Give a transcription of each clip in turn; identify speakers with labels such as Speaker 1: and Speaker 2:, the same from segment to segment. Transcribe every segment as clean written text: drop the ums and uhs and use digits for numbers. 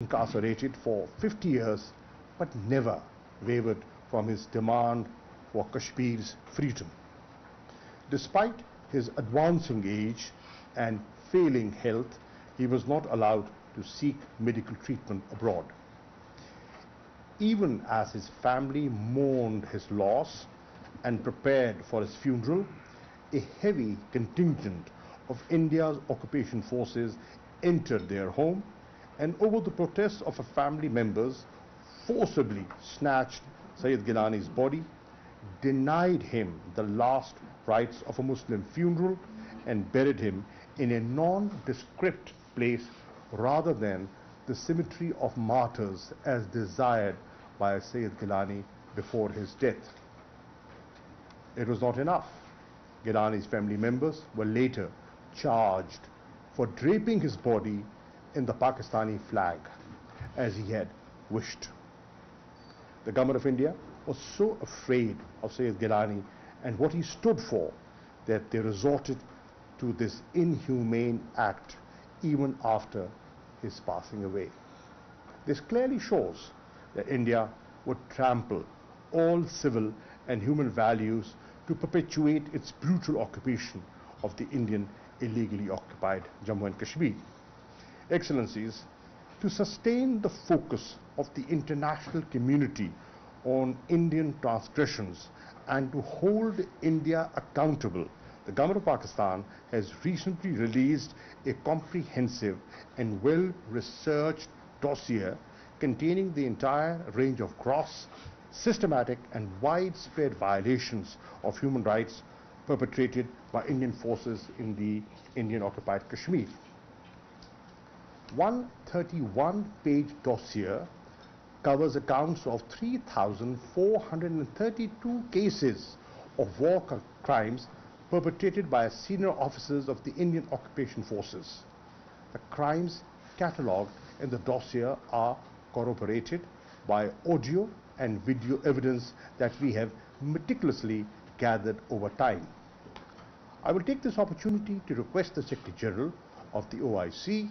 Speaker 1: incarcerated for 50 years, but never wavered from his demand for Kashmir's freedom. Despite his advancing age and failing health, he was not allowed to seek medical treatment abroad. Even as his family mourned his loss and prepared for his funeral, a heavy contingent of India's occupation forces entered their home and, over the protests of family members, forcibly snatched Sayyid Gilani's body, denied him the last rites of a Muslim funeral, and buried him in a nondescript place rather than the cemetery of martyrs as desired by Sayyid Gilani before his death. It was not enough. Gilani's family members were later charged for draping his body in the Pakistani flag as he had wished. The government of India was so afraid of Sayyid Gilani and what he stood for that they resorted to this inhumane act even after his passing away. This clearly shows that India would trample all civil and human values to perpetuate its brutal occupation of the Indian illegally occupied Jammu and Kashmir. Excellencies, to sustain the focus of the international community on Indian transgressions and to hold India accountable, the government of Pakistan has recently released a comprehensive and well-researched dossier containing the entire range of gross, systematic and widespread violations of human rights perpetrated by Indian forces in the Indian occupied Kashmir. 131-page dossier covers accounts of 3,432 cases of war crimes perpetrated by senior officers of the Indian occupation forces. The crimes catalogued in the dossier are corroborated by audio and video evidence that we have meticulously gathered over time. I will take this opportunity to request the Secretary General of the OIC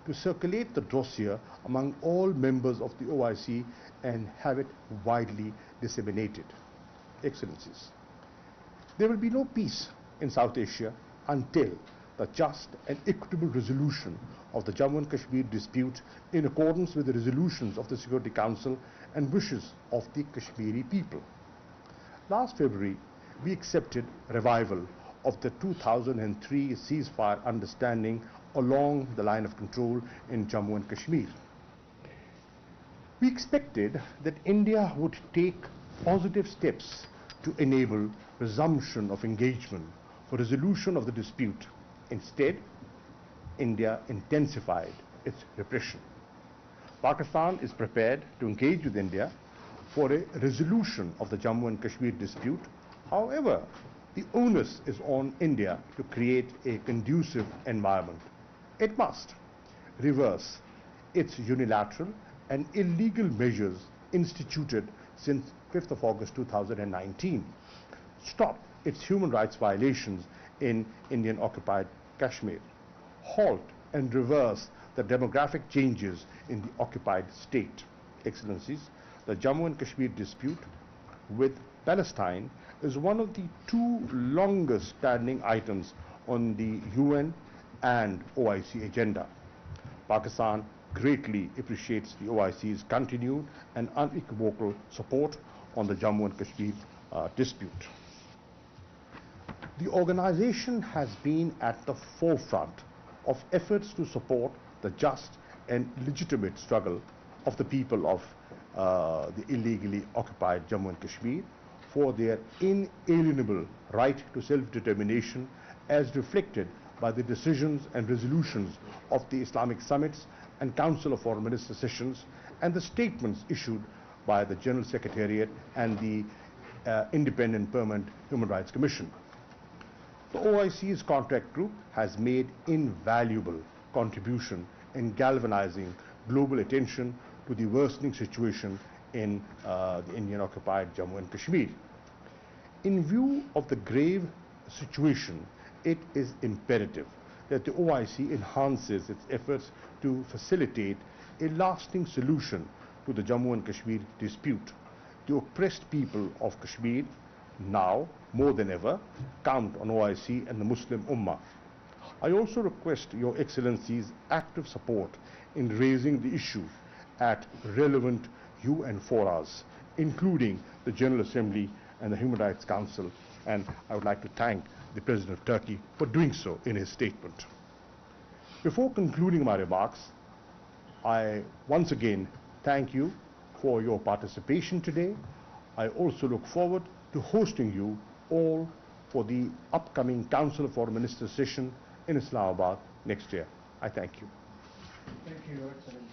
Speaker 1: to circulate the dossier among all members of the OIC and have it widely disseminated. Excellencies, there will be no peace in South Asia until the just and equitable resolution of the Jammu and Kashmir dispute in accordance with the resolutions of the Security Council and wishes of the Kashmiri people. Last February, we accepted revival of the 2003 ceasefire understanding along the line of control in Jammu and Kashmir. We expected that India would take positive steps to enable resumption of engagement for resolution of the dispute. Instead, India intensified its repression. Pakistan is prepared to engage with India for a resolution of the Jammu and Kashmir dispute. However, the onus is on India to create a conducive environment. It must reverse its unilateral and illegal measures instituted since 5th of August 2019, stop its human rights violations in Indian occupied Kashmir, halt and reverse the demographic changes in the occupied state. Excellencies, the Jammu and Kashmir dispute with Palestine is one of the two longest standing items on the UN and OIC agenda. Pakistan greatly appreciates the OIC's continued and unequivocal support on the Jammu and Kashmir dispute. The organization has been at the forefront of efforts to support the just and legitimate struggle of the people of the illegally occupied Jammu and Kashmir for their inalienable right to self-determination as reflected by the decisions and resolutions of the Islamic summits and Council of Foreign Minister sessions and the statements issued by the General Secretariat and the Independent Permanent Human Rights Commission. The OIC's contract group has made invaluable contribution in galvanizing global attention to the worsening situation in the Indian occupied Jammu and Kashmir. In view of the grave situation, it is imperative that the OIC enhances its efforts to facilitate a lasting solution to the Jammu and Kashmir dispute. The oppressed people of Kashmir now, more than ever, count on OIC and the Muslim Ummah. I also request Your Excellency's active support in raising the issue at relevant UN forums, including the General Assembly and the Human Rights Council, and I would like to thank the President of Turkey for doing so in his statement. Before concluding my remarks, I once again thank you for your participation today. I also look forward to hosting you all for the upcoming Council of Foreign Ministers session in Islamabad next year. I thank you.
Speaker 2: Thank you, Your Excellency.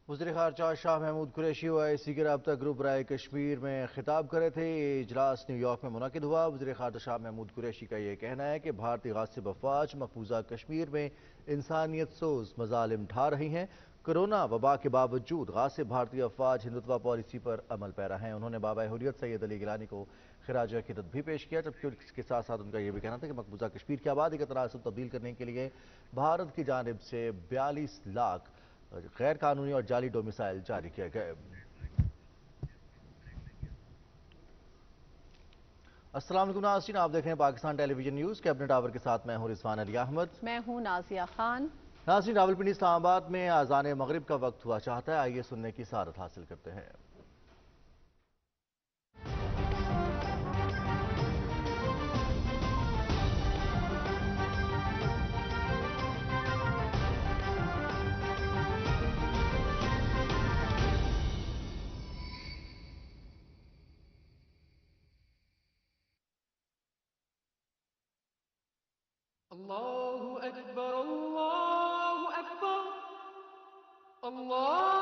Speaker 3: وزیر خارجہ Shah Mahmood Qureshi OIC کے رابطہ group برائے کشمیر میں خطاب کر رہے تھے. یہ اجلاس نیو یارک میں منعقد ہوا. وزیر خارجہ شاہ محمود قریشی کا یہ کہنا ہے کہ بھارتی غاصب افواج مقبوضہ کشمیر میں انسانیت سوز مظالم ڈھا رہی ہیں. کرونا وبا کے باوجود غاصب بھارتی افواج ہندوتوا پالیسی پر عمل پیرا ہیں. انہوں نے بابا حریت سید علی گیلانی کو خراج عقیدت بھی پیش کیا، جبکہ اس کے ساتھ ساتھ ان کا یہ بھی کہنا تھا کہ مقبوضہ کشمیر کی آبادی کا تناسب تبدیل کرنے کے لیے بھارت کی جانب سے 42 لاکھ غیر قانونی اور جعلی ڈومیسائل جاری کیے گئے. السلام علیکم ناظرین، آپ دیکھ رہے ہیں پاکستان ٹیلی ویژن نیوز. کیبنٹ آور کے ساتھ میں ہوں رضوان علی احمد.
Speaker 4: میں ہوں نازیہ خان.
Speaker 3: ناظرین، راولپنڈی اسلام آباد میں اذان مغرب کا وقت ہوا چاہتا ہے. آئیے سننے کی سعادت حاصل کرتے ہیں.
Speaker 5: اللہ اکبر اللہ اکبر اللہ